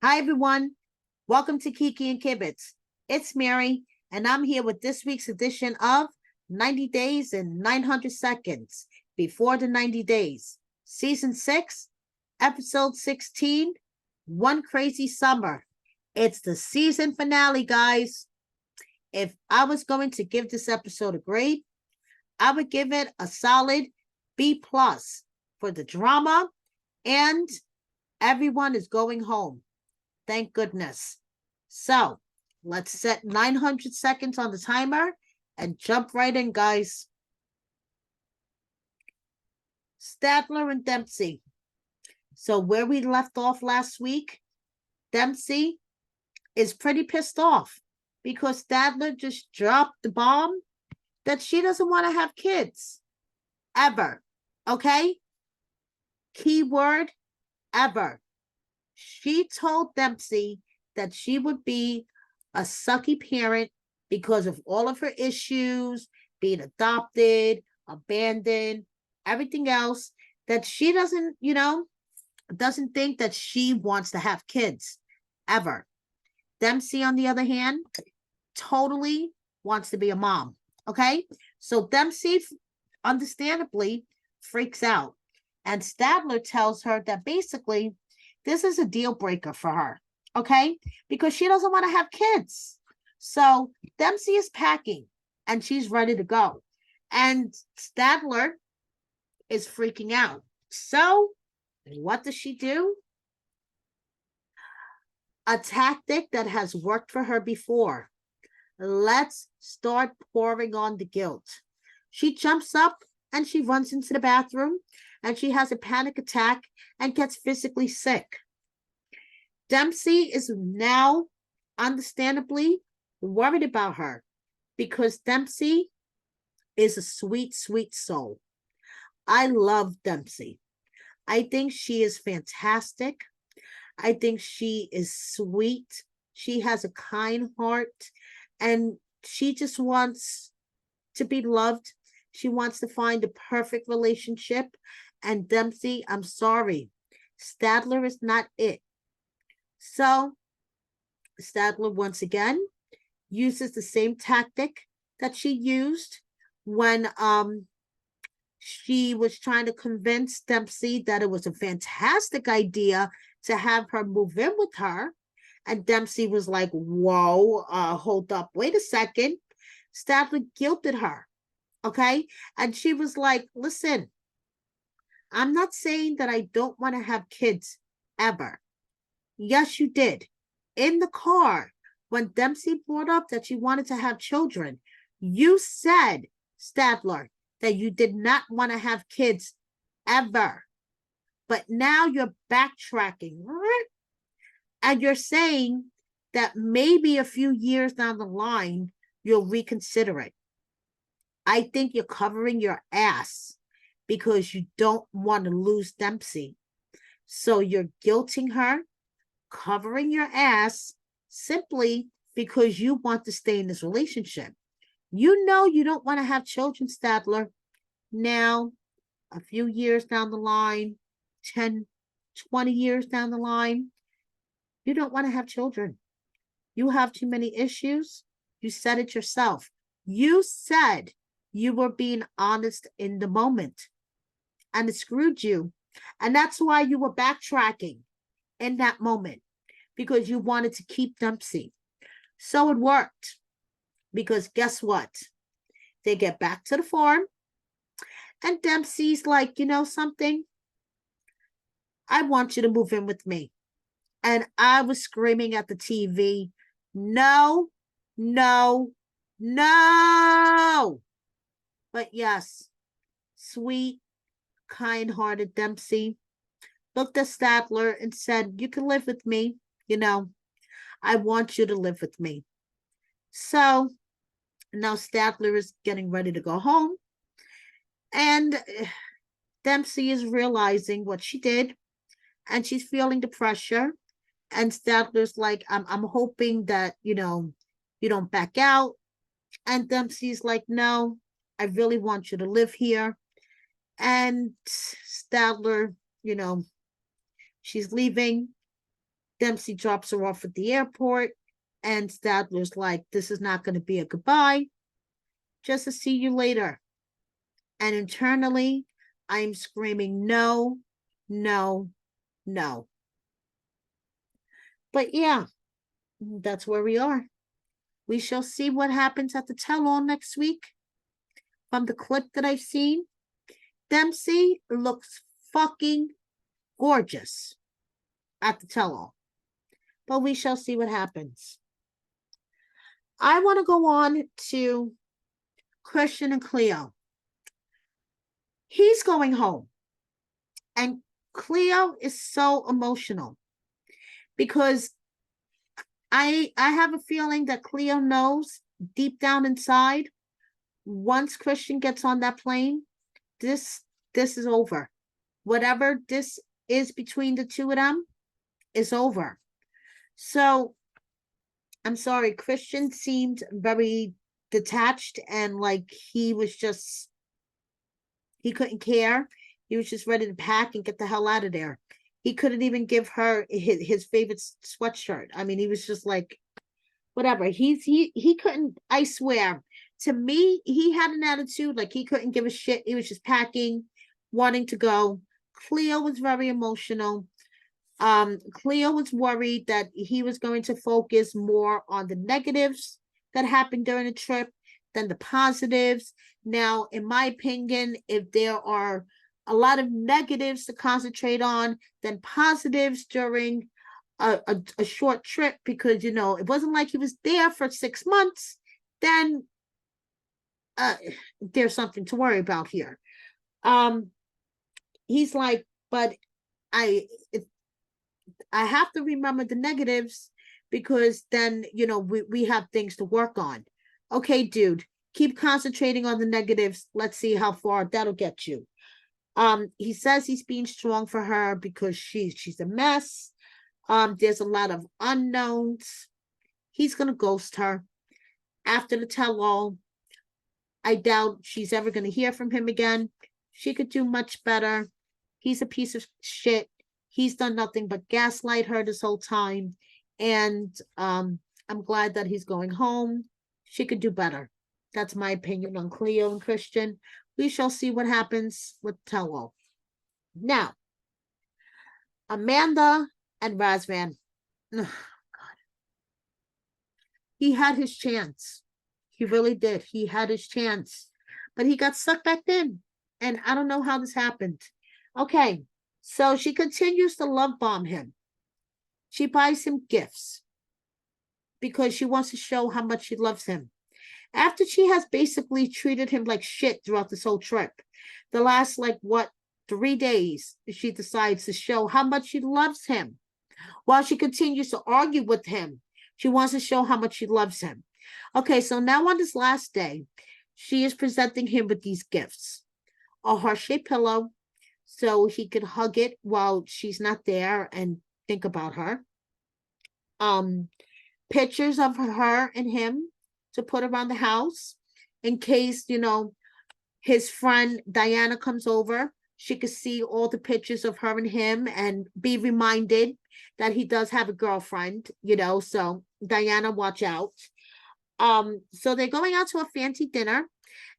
Hi, everyone. Welcome to Kiki and Kibitz. It's Mary, and I'm here with this week's edition of 90 Days and 900 Seconds Before the 90 Days, Season 6, Episode 16, One Crazy Summer. It's the season finale, guys. If I was going to give this episode a grade, I would give it a solid B plus for the drama, and everyone is going home. Thank goodness. So let's set 900 seconds on the timer and jump right in, guys. Statler and Dempsey. So where we left off last week, Dempsey is pretty pissed off because Statler just dropped the bomb that she doesn't want to have kids. Ever. Okay? Keyword, ever. She told Dempsey that she would be a sucky parent because of all of her issues, being adopted, abandoned, everything else, that she doesn't think that she wants to have kids ever. Dempsey, on the other hand, totally wants to be a mom. Okay? So Dempsey, understandably, freaks out. And Statler tells her that basically this is a deal breaker for her, okay? Because she doesn't want to have kids. So Dempsey is packing and she's ready to go. And Statler is freaking out. So what does she do? A tactic that has worked for her before. Let's start pouring on the guilt. She jumps up and she runs into the bathroom and she has a panic attack and gets physically sick. Dempsey is now understandably worried about her because Dempsey is a sweet, sweet soul. I love Dempsey. I think she is fantastic. I think she is sweet. She has a kind heart and she just wants to be loved. She wants to find a perfect relationship. And Dempsey, I'm sorry, Statler is not it. So Statler once again uses the same tactic that she used when she was trying to convince Dempsey that it was a fantastic idea to have her move in with her. And Dempsey was like, whoa, hold up, wait a second. Statler guilted her, okay? And she was like, listen, I'm not saying that I don't want to have kids ever. Yes, you did. In the car, when Dempsey brought up that she wanted to have children, you said, Statler, that you did not want to have kids ever. But now you're backtracking. And you're saying that maybe a few years down the line, you'll reconsider it. I think you're covering your ass because you don't want to lose Dempsey. So you're guilting her, covering your ass simply because you want to stay in this relationship. You know you don't want to have children, Statler. Now, a few years down the line, 10, 20 years down the line, you don't want to have children. You have too many issues. You said it yourself. You said you were being honest in the moment, and it screwed you. And that's why you were backtracking in that moment, because you wanted to keep Dempsey. So it worked, because guess what? They get back to the farm, and Dempsey's like, you know something? I want you to move in with me. And I was screaming at the TV, no, no, no. But yes, sweet, kind-hearted Dempsey looked at Statler and said, you can live with me. You know, I want you to live with me. So now Statler is getting ready to go home. And Dempsey is realizing what she did. And she's feeling the pressure. And Statler's like, I'm hoping that, you don't back out. And Dempsey's like, no, I really want you to live here. And Statler, she's leaving. Dempsey drops her off at the airport, and Stadler's like, this is not going to be a goodbye, just to see you later. And internally, I'm screaming, no, no, no. But yeah, that's where we are. We shall see what happens at the tell-all next week. From the clip that I've seen, Dempsey looks fucking gorgeous at the tell-all. But we shall see what happens. I want to go on to Christian and Cleo. He's going home. And Cleo is so emotional because I have a feeling that Cleo knows deep down inside, once Christian gets on that plane, this is over. Whatever this is between the two of them is over. So I'm sorry, Christian seemed very detached and like he couldn't care. He was just ready to pack and get the hell out of there. He couldn't even give her his favorite sweatshirt. I mean, he was just like, whatever. He couldn't, I swear. To me, he had an attitude like he couldn't give a shit. He was just packing, wanting to go. Cleo was very emotional. Cleo was worried that he was going to focus more on the negatives that happened during the trip than the positives. Now, in my opinion, if there are a lot of negatives to concentrate on, then positives during a short trip, because it wasn't like he was there for 6 months, then there's something to worry about here. He's like, but I have to remember the negatives because then we have things to work on. Okay, dude, keep concentrating on the negatives. Let's see how far that'll get you. He says he's being strong for her because she's a mess. There's a lot of unknowns. He's gonna ghost her after the tell-all. I doubt she's ever gonna hear from him again. She could do much better. He's a piece of shit. He's done nothing but gaslight her this whole time. And I'm glad that he's going home. She could do better. That's my opinion on Cleo and Christian. We shall see what happens with tell-all. Now, Amanda and Razvan. Oh, God. He had his chance. He really did. He had his chance. But he got sucked back in. And I don't know how this happened. Okay, so she continues to love bomb him. She buys him gifts because she wants to show how much she loves him. After she has basically treated him like shit throughout this whole trip, the last 3 days, she decides to show how much she loves him. While she continues to argue with him, she wants to show how much she loves him. Okay, so now on this last day, she is presenting him with these gifts. A heart-shaped pillow, so he could hug it while she's not there and think about her. Pictures of her and him to put around the house in case, his friend Diana comes over. She could see all the pictures of her and him and be reminded that he does have a girlfriend, so Diana, watch out. So they're going out to a fancy dinner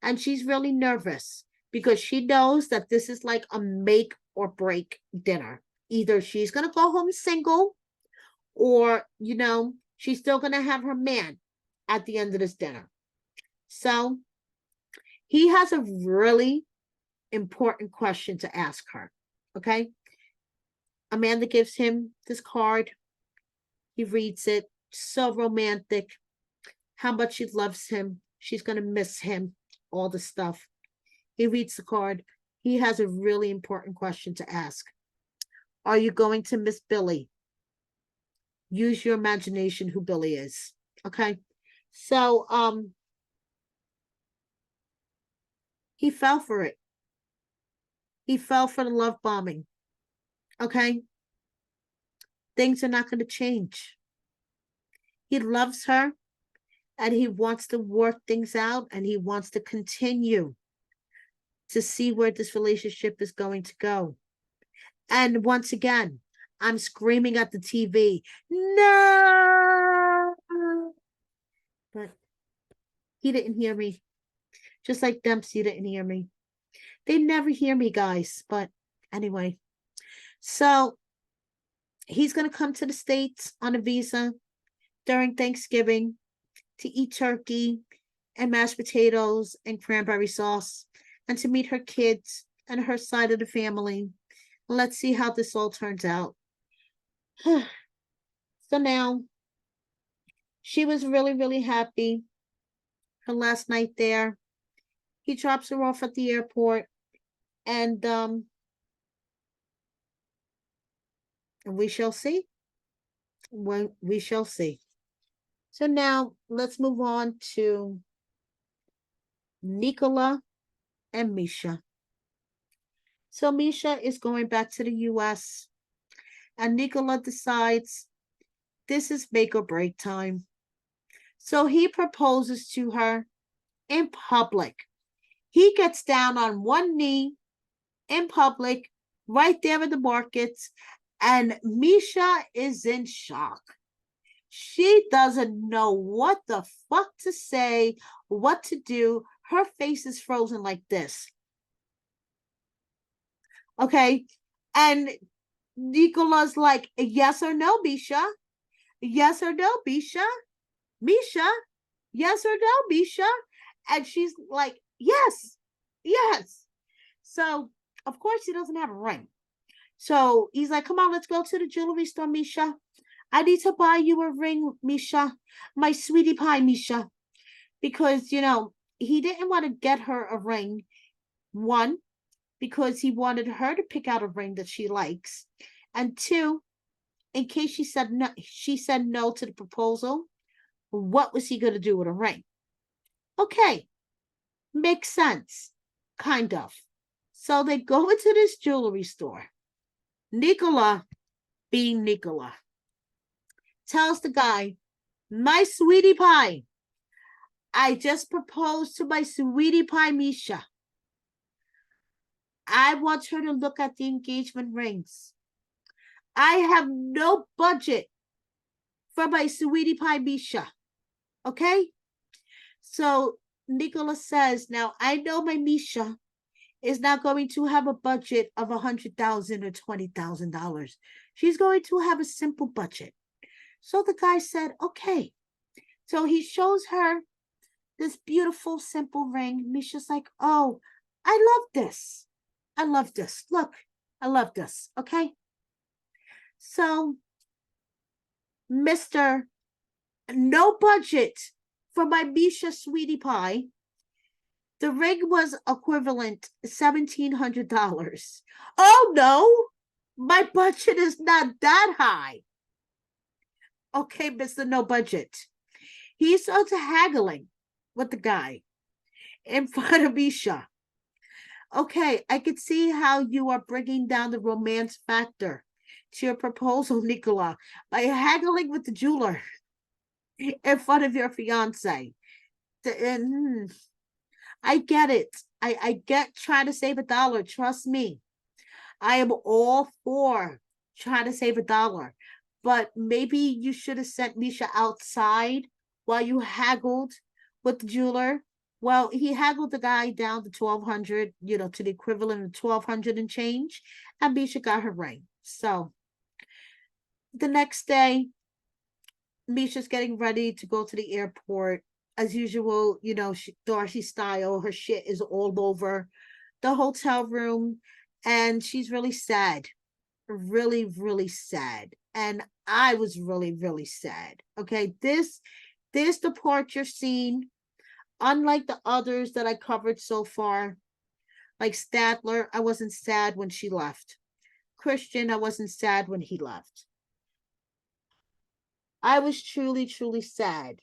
and she's really nervous because she knows that this is like a make or break dinner. Either she's going to go home single or, she's still going to have her man at the end of this dinner. So he has a really important question to ask her. Okay. Amanda gives him this card. He reads it. So romantic. How much she loves him. She's going to miss him. All the stuff. He reads the card. He has a really important question to ask. Are you going to miss Billy? Use your imagination who Billy is. Okay. So, he fell for it. He fell for the love bombing. Okay. Things are not going to change. He loves her and he wants to work things out and he wants to continue to see where this relationship is going to go. And once again, I'm screaming at the TV, no! But he didn't hear me. Just like Dempsey didn't hear me. They never hear me, guys. But anyway, so he's going to come to the States on a visa during Thanksgiving to eat turkey and mashed potatoes and cranberry sauce and to meet her kids and her side of the family. Let's see how this all turns out. So now she was really, really happy her last night there. He drops her off at the airport and we shall see. When we shall see. So now let's move on to Nicola and Misha. So Misha is going back to the US and Nicola decides this is make or break time. So he proposes to her in public. He gets down on one knee in public, right there in the markets, and Misha is in shock. She doesn't know what the fuck to say, what to do. Her face is frozen like this. Okay. And Nicola's like, yes or no, Misha? Yes or no, Misha? Misha? Yes or no, Misha? And she's like, yes, yes. So, of course, he doesn't have a ring. So he's like, come on, let's go to the jewelry store, Misha. I need to buy you a ring, Misha. My sweetie pie, Misha. Because, he didn't want to get her a ring. One, because he wanted her to pick out a ring that she likes. And two, in case she said no to the proposal, what was he going to do with a ring? Okay, makes sense, kind of. So they go into this jewelry store. Nicola, being Nicola, tells the guy, my sweetie pie, I just proposed to my sweetie pie, Misha. I want her to look at the engagement rings. I have no budget for my sweetie pie, Misha. Okay? So Nicola says, now I know my Misha is not going to have a budget of $100,000 or $20,000. She's going to have a simple budget. So the guy said, okay. So he shows her this beautiful, simple ring. Misha's like, oh, I love this. I love this. Look, I love this. Okay. So, Mr. No budget for my Misha sweetie pie. The ring was equivalent $1,700. Oh no, my budget is not that high. Okay, Mr. No Budget. He starts haggling with the guy in front of Misha. Okay, I could see how you are bringing down the romance factor to your proposal, Nicola, by haggling with the jeweler in front of your fiance. I get it. I get trying to save a dollar. Trust me. I am all for trying to save a dollar. But maybe you should have sent Misha outside while you haggled with the jeweler. Well, he haggled the guy down to 1,200, to the equivalent of 1,200 and change, and Misha got her ring. So the next day, Misha's getting ready to go to the airport. As usual, Darcy style, her shit is all over the hotel room, and she's really sad. Really, really sad. And I was really, really sad. Okay, this departure scene, unlike the others that I covered so far, like Statler, I wasn't sad when she left. Christian, I wasn't sad when he left. I was truly, truly sad.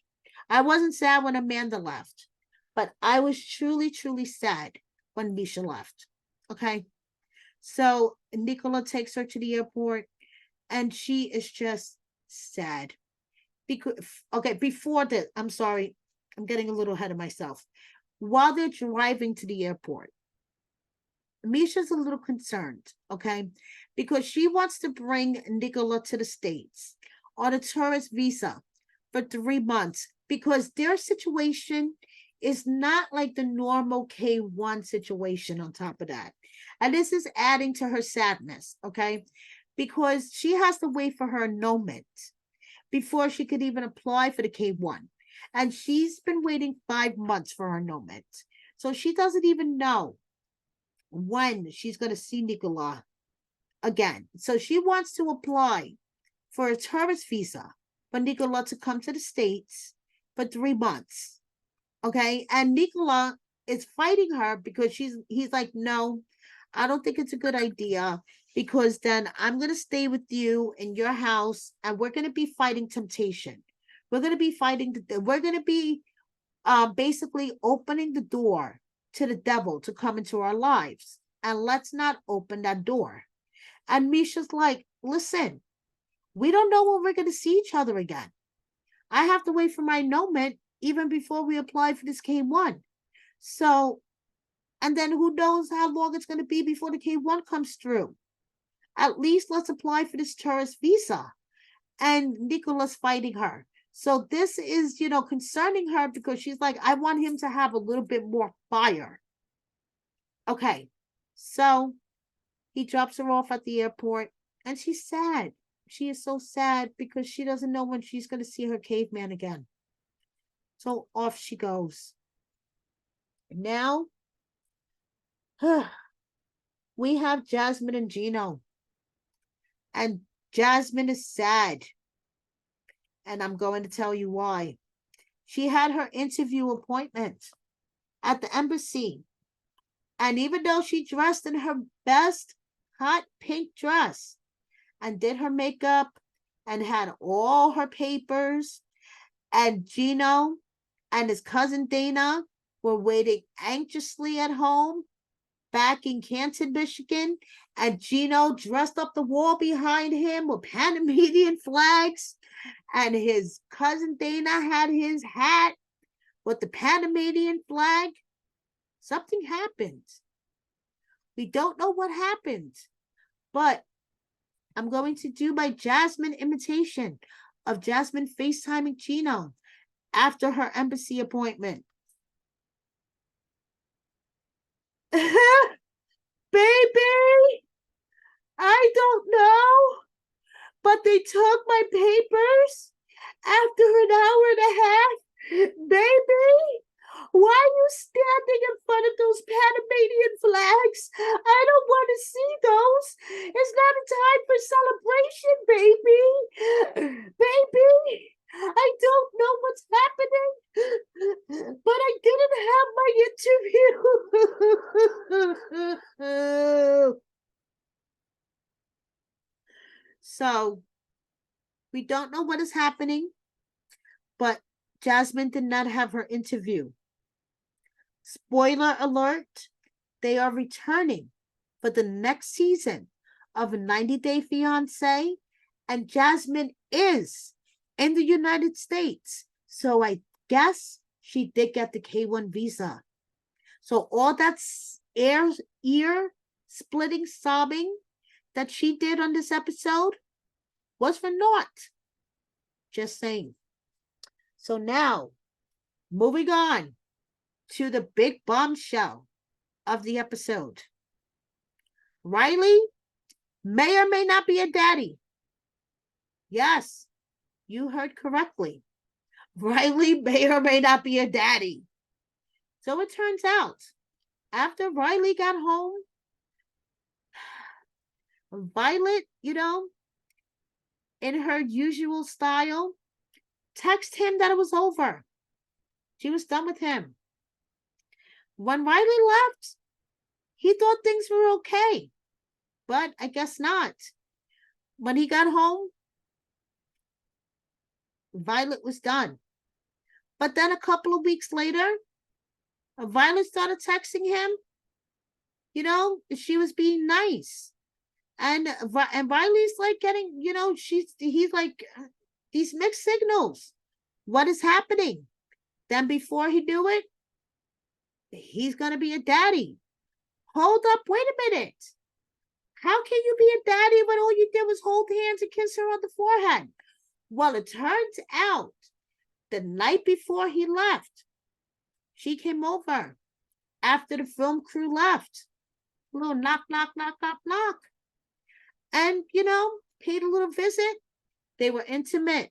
I wasn't sad when Amanda left, but I was truly, truly sad when Misha left. Okay. So Nicola takes her to the airport and she is just sad. Before that, I'm sorry, I'm getting a little ahead of myself. While they're driving to the airport, Misha's a little concerned, okay, because she wants to bring Nicola to the States on a tourist visa for 3 months because their situation is not like the normal K1 situation on top of that. And this is adding to her sadness, okay, because she has to wait for her annulment before she could even apply for the K1. And she's been waiting 5 months for her annulment. So she doesn't even know when she's going to see Nicola again. So she wants to apply for a tourist visa for Nicola to come to the States for 3 months. Okay. And Nicola is fighting her because he's like, no, I don't think it's a good idea because then I'm going to stay with you in your house and we're going to be fighting temptation. We're going to be we're going to be basically opening the door to the devil to come into our lives. And let's not open that door. And Misha's like, listen, we don't know when we're going to see each other again. I have to wait for my annulment even before we apply for this K1. So, and then who knows how long it's going to be before the K1 comes through. At least let's apply for this tourist visa. And Nicola's fighting her. So this is, concerning her because she's like, I want him to have a little bit more fire. Okay. So he drops her off at the airport and she's sad. She is so sad because she doesn't know when she's going to see her caveman again. So off she goes. Now, we have Jasmine and Gino. And Jasmine is sad. And I'm going to tell you why. She had her interview appointment at the embassy. And even though she dressed in her best hot pink dress and did her makeup and had all her papers, and Gino and his cousin Dana were waiting anxiously at home back in Canton, Michigan, and Gino dressed up the wall behind him with Panamanian flags, and his cousin Dana had his hat with the Panamanian flag. Something happened. We don't know what happened, but I'm going to do my Jasmine imitation of Jasmine FaceTiming Gino after her embassy appointment. Baby, I don't know, but they took my papers after an hour and a half. Baby, why are you standing in front of those Panamanian flags? I don't want to see those. It's not a time for celebration, baby. Baby, I don't know what's happening, but I didn't have my interview. So, we don't know what is happening, but Jasmine did not have her interview. Spoiler alert, they are returning for the next season of 90 Day Fiancé, and Jasmine is in the United States. So I guess she did get the K1 visa. So all that ear splitting sobbing that she did on this episode was for naught. Just saying. So now, moving on to the big bombshell of the episode. Riley may or may not be a daddy. Yes, you heard correctly. Riley may or may not be a daddy. So it turns out, after Riley got home, Violet, in her usual style, texted him that it was over. She was done with him. When Riley left, he thought things were okay, but I guess not. When he got home, Violet was done. But then a couple of weeks later, Violet started texting him. She was being nice. And Riley's like getting, he's like, these mixed signals. What is happening? Then before he knew it, he's going to be a daddy. Hold up, wait a minute. How can you be a daddy when all you did was hold hands and kiss her on the forehead? Well, it turns out the night before he left, she came over after the film crew left. A little knock, knock, knock, knock, knock. And, paid a little visit. They were intimate.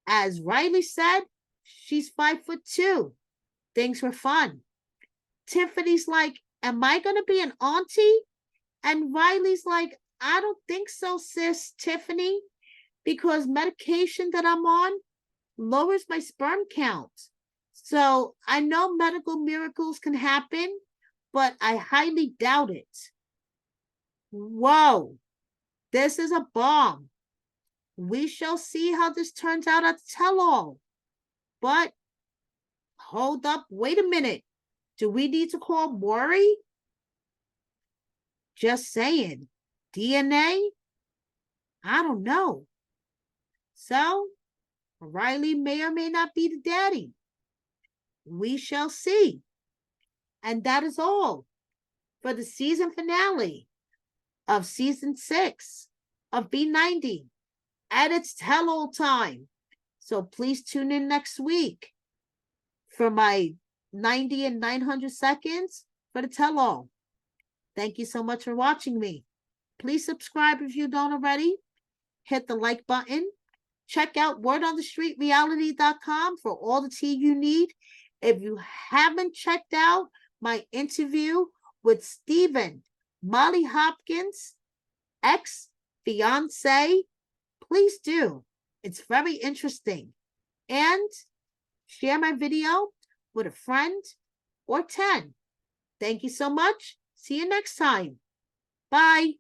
As Riley said, she's 5'2". Things were fun. Tiffany's like, am I going to be an auntie? And Riley's like, I don't think so, sis, Tiffany, because medication that I'm on lowers my sperm count. So I know medical miracles can happen, but I highly doubt it. Whoa, this is a bomb. We shall see how this turns out at the tell-all. But hold up, wait a minute. Do we need to call Maury? Just saying. DNA? I don't know. So, Riley may or may not be the daddy. We shall see. And that is all for the season finale of season 6 of B90 at its tell-all time. So please tune in next week for my 90 and 900 seconds for the tell-all. Thank you so much for watching me. Please subscribe if you don't already. Hit the like button. Check out wordonthestreetreality.com for all the tea you need. If you haven't checked out my interview with Stephen, Molly Hopkins, ex-fiance, please do. It's very interesting. And share my video with a friend or 10. Thank you so much. See you next time. Bye.